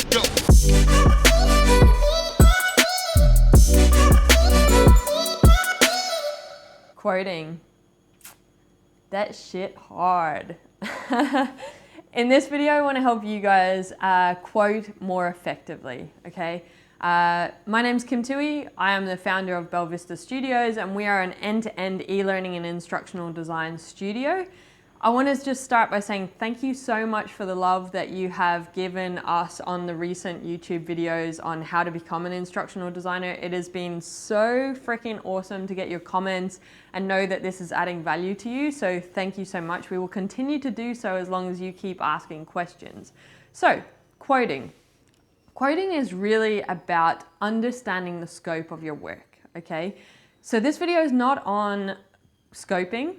Go. Quoting. That shit hard. In this video, I want to help you guys quote more effectively, okay? My name's Kim Tui. I am the founder of Belvista Studios, and we are an end-to-end e-learning and instructional design studio. I want to just start by saying thank you so much for the love that you have given us on the recent YouTube videos on how to become an instructional designer. It has been so freaking awesome to get your comments and know that this is adding value to you. So thank you so much. We will continue to do so as long as you keep asking questions. So, quoting. Quoting is really about understanding the scope of your work, okay? So this video is not on scoping.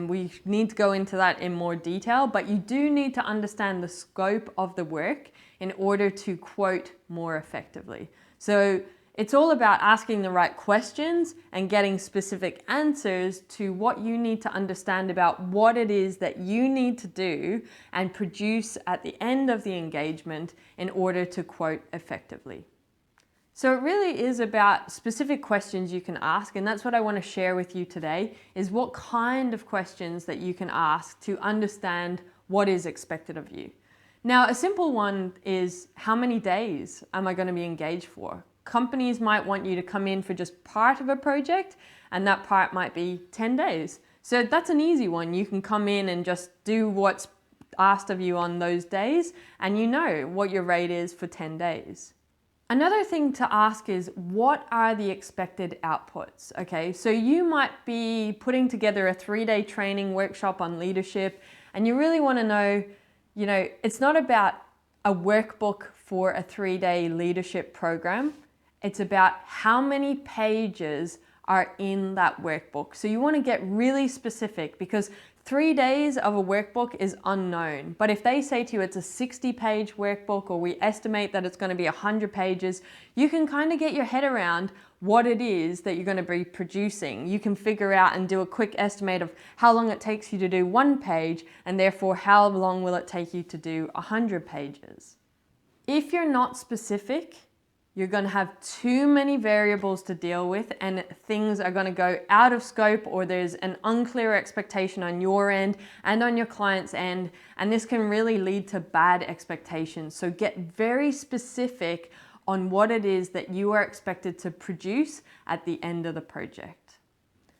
We need to go into that in more detail, but you do need to understand the scope of the work in order to quote more effectively. So it's all about asking the right questions and getting specific answers to what you need to understand about what it is that you need to do and produce at the end of the engagement in order to quote effectively. So it really is about specific questions you can ask, and that's what I want to share with you today, is what kind of questions that you can ask to understand what is expected of you. Now, a simple one is, how many days am I going to be engaged for? Companies might want you to come in for just part of a project, and that part might be 10 days. So that's an easy one. You can come in and just do what's asked of you on those days, and you know what your rate is for 10 days. Another thing to ask is, what are the expected outputs? Okay, so you might be putting together a 3-day training workshop on leadership, and you really want to know, it's not about a workbook for a 3-day leadership program. It's about how many pages are in that workbook. So you want to get really specific, because 3 days of a workbook is unknown. But if they say to you it's a 60-page workbook, or we estimate that it's going to be 100 pages, you can kind of get your head around what it is that you're going to be producing. You can figure out and do a quick estimate of how long it takes you to do 1 page, and therefore how long will it take you to do 100 pages. If you're not specific, you're going to have too many variables to deal with, and things are going to go out of scope, or there's an unclear expectation on your end and on your client's end, and this can really lead to bad expectations. So get very specific on what it is that you are expected to produce at the end of the project.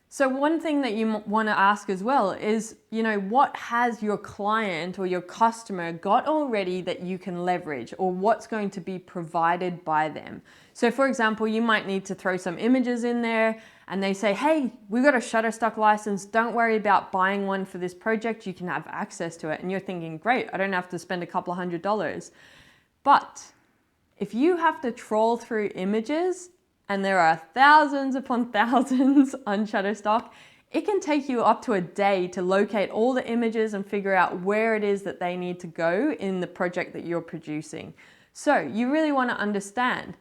So one thing that you want to ask as well is, what has your client or your customer got already that you can leverage, or what's going to be provided by them? So for example, you might need to throw some images in there, and they say, hey, we've got a Shutterstock license. Don't worry about buying one for this project. You can have access to it. And you're thinking, great, I don't have to spend a couple $100. But if you have to troll through images, and there are thousands upon thousands on Shutterstock, it can take you up to a day to locate all the images and figure out where it is that they need to go in the project that you're producing. So you really want to understand,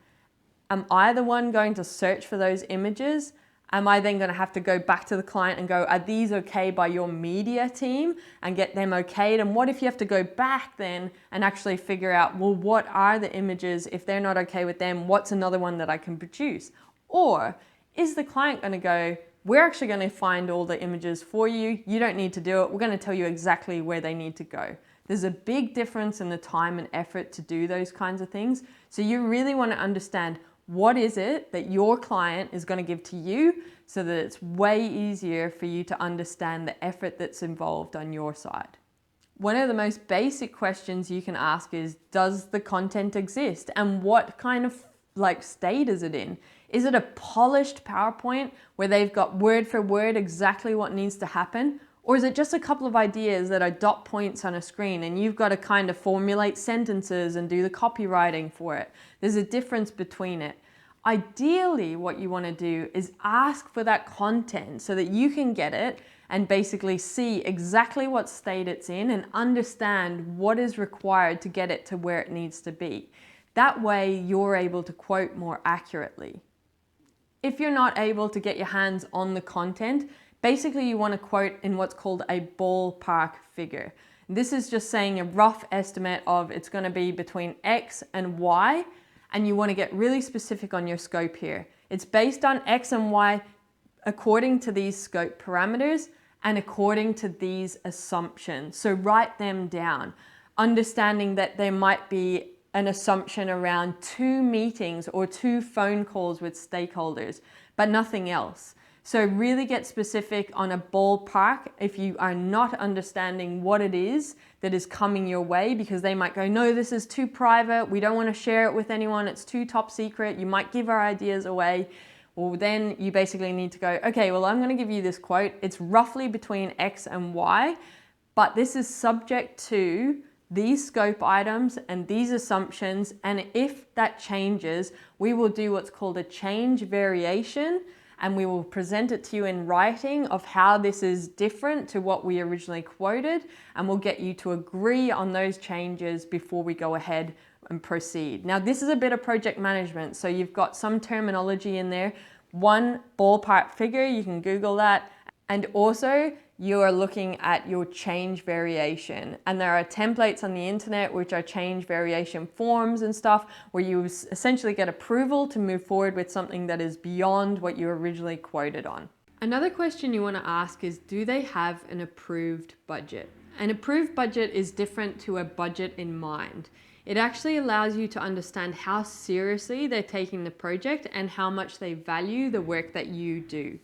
am I the one going to search for those images? Am I then going to have to go back to the client and go, are these okay by your media team, and get them okayed? And what if you have to go back then and actually figure out, well, what are the images? If they're not okay with them, what's another one that I can produce? Or is the client going to go, we're actually going to find all the images for you. You don't need to do it. We're going to tell you exactly where they need to go. There's a big difference in the time and effort to do those kinds of things. So you really want to understand, what is it that your client is going to give to you, so that it's way easier for you to understand the effort that's involved on your side. One of the most basic questions you can ask is, does the content exist? And what kind of state is it in? Is it a polished PowerPoint where they've got word for word exactly what needs to happen? Or is it just a couple of ideas that are dot points on a screen, and you've got to kind of formulate sentences and do the copywriting for it? There's a difference between it. Ideally, what you want to do is ask for that content so that you can get it and basically see exactly what state it's in and understand what is required to get it to where it needs to be. That way, you're able to quote more accurately. If you're not able to get your hands on the content, basically you want to quote in what's called a ballpark figure. This is just saying a rough estimate of it's going to be between X and Y, and you want to get really specific on your scope here. It's based on X and Y according to these scope parameters and according to these assumptions. So write them down, understanding that there might be an assumption around 2 meetings or 2 phone calls with stakeholders, but nothing else. So really get specific on a ballpark if you are not understanding what it is that is coming your way, because they might go, no, this is too private. We don't want to share it with anyone. It's too top secret. You might give our ideas away. Well, then you basically need to go, okay, well, I'm going to give you this quote. It's roughly between X and Y, but this is subject to these scope items and these assumptions. And if that changes, we will do what's called a change variation, and we will present it to you in writing of how this is different to what we originally quoted, and we'll get you to agree on those changes before we go ahead and proceed. Now, this is a bit of project management, so you've got some terminology in there. One ballpark figure, you can Google that, and also you are looking at your change variation. And there are templates on the internet which are change variation forms and stuff, where you essentially get approval to move forward with something that is beyond what you originally quoted on. Another question you want to ask is, do they have an approved budget? An approved budget is different to a budget in mind. It actually allows you to understand how seriously they're taking the project and how much they value the work that you do.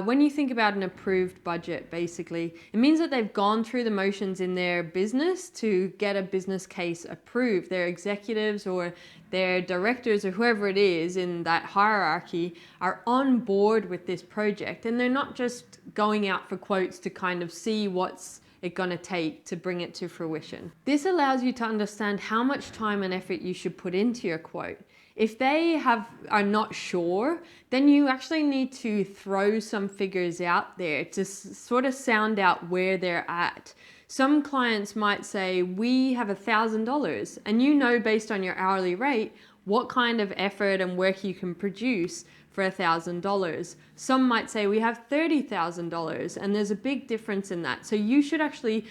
When you think about an approved budget, basically, it means that they've gone through the motions in their business to get a business case approved. Their executives or their directors or whoever it is in that hierarchy are on board with this project, and they're not just going out for quotes to kind of see what's it going to take to bring it to fruition. This allows you to understand how much time and effort you should put into your quote. If they are not sure, then you actually need to throw some figures out there to sort of sound out where they're at. Some clients might say, we have $1,000, and you know based on your hourly rate what kind of effort and work you can produce for $1,000. Some might say we have $30,000, and there's a big difference in that. So you should actually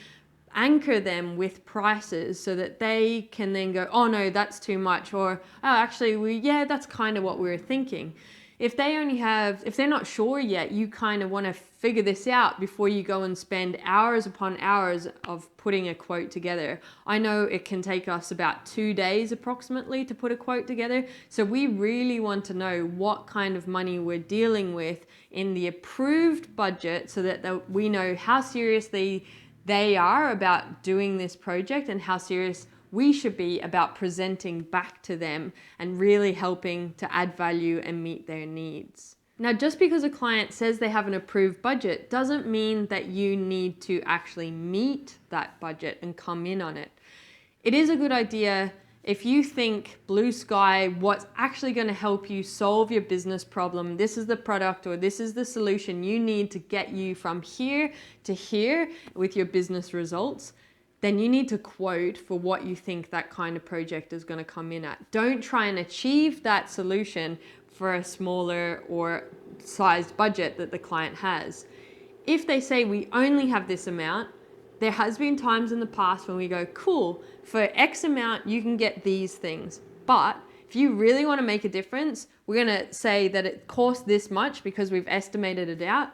anchor them with prices so that they can then go, oh no, that's too much, or oh, actually, that's kind of what we were thinking. If they're not sure yet, you kind of want to figure this out before you go and spend hours upon hours of putting a quote together. I know it can take us about 2 days approximately to put a quote together. So we really want to know what kind of money we're dealing with in the approved budget, so that we know how seriously they are about doing this project and how serious we should be about presenting back to them and really helping to add value and meet their needs. Now, just because a client says they have an approved budget doesn't mean that you need to actually meet that budget and come in on it. It is a good idea if you think blue sky, what's actually going to help you solve your business problem, this is the product or this is the solution you need to get you from here to here with your business results, then you need to quote for what you think that kind of project is going to come in at. Don't try and achieve that solution for a smaller or sized budget that the client has. If they say we only have this amount, there has been times in the past when we go, cool, for X amount, you can get these things. But if you really want to make a difference, we're going to say that it costs this much because we've estimated it out.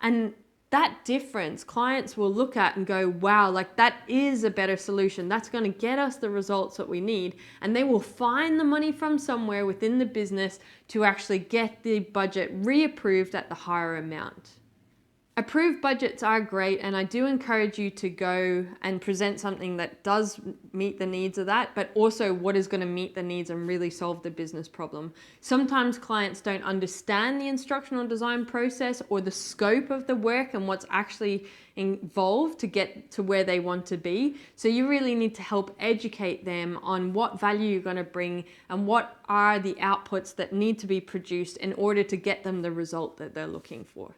And that difference, clients will look at and go, wow, like that is a better solution. That's going to get us the results that we need. And they will find the money from somewhere within the business to actually get the budget reapproved at the higher amount. Approved budgets are great, and I do encourage you to go and present something that does meet the needs of that, but also what is going to meet the needs and really solve the business problem. Sometimes clients don't understand the instructional design process or the scope of the work and what's actually involved to get to where they want to be. So you really need to help educate them on what value you're going to bring and what are the outputs that need to be produced in order to get them the result that they're looking for.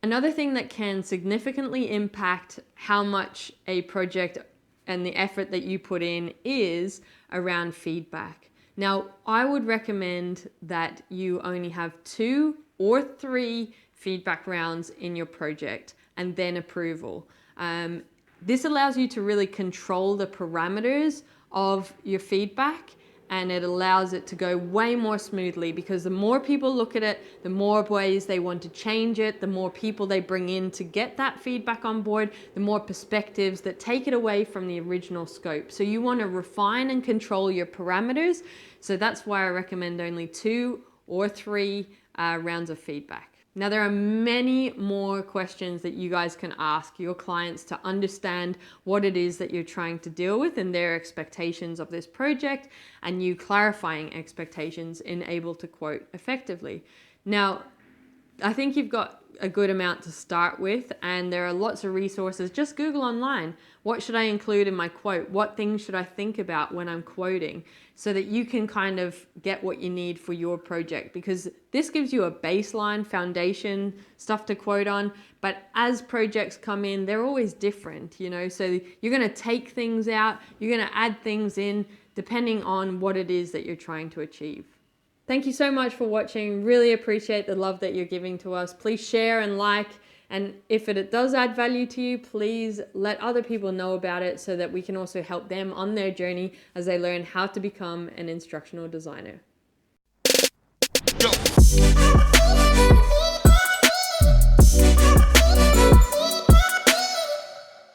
Another thing that can significantly impact how much a project and the effort that you put in is around feedback. Now, I would recommend that you only have 2 or 3 feedback rounds in your project and then approval. This allows you to really control the parameters of your feedback, and it allows it to go way more smoothly, because the more people look at it, the more ways they want to change it, the more people they bring in to get that feedback on board, the more perspectives that take it away from the original scope. So you want to refine and control your parameters. So that's why I recommend only 2 or 3 rounds of feedback. Now, there are many more questions that you guys can ask your clients to understand what it is that you're trying to deal with and their expectations of this project, and you clarifying expectations in able to quote effectively. Now, I think you've got a good amount to start with, and there are lots of resources. Just Google online, what should I include in my quote? What things should I think about when I'm quoting? So that you can kind of get what you need for your project, because this gives you a baseline foundation stuff to quote on. But as projects come in, they're always different, you know, so you're going to take things out, you're going to add things in depending on what it is that you're trying to achieve. Thank you so much for watching. Really appreciate the love that you're giving to us. Please share and like, and if it does add value to you, please let other people know about it so that we can also help them on their journey as they learn how to become an instructional designer.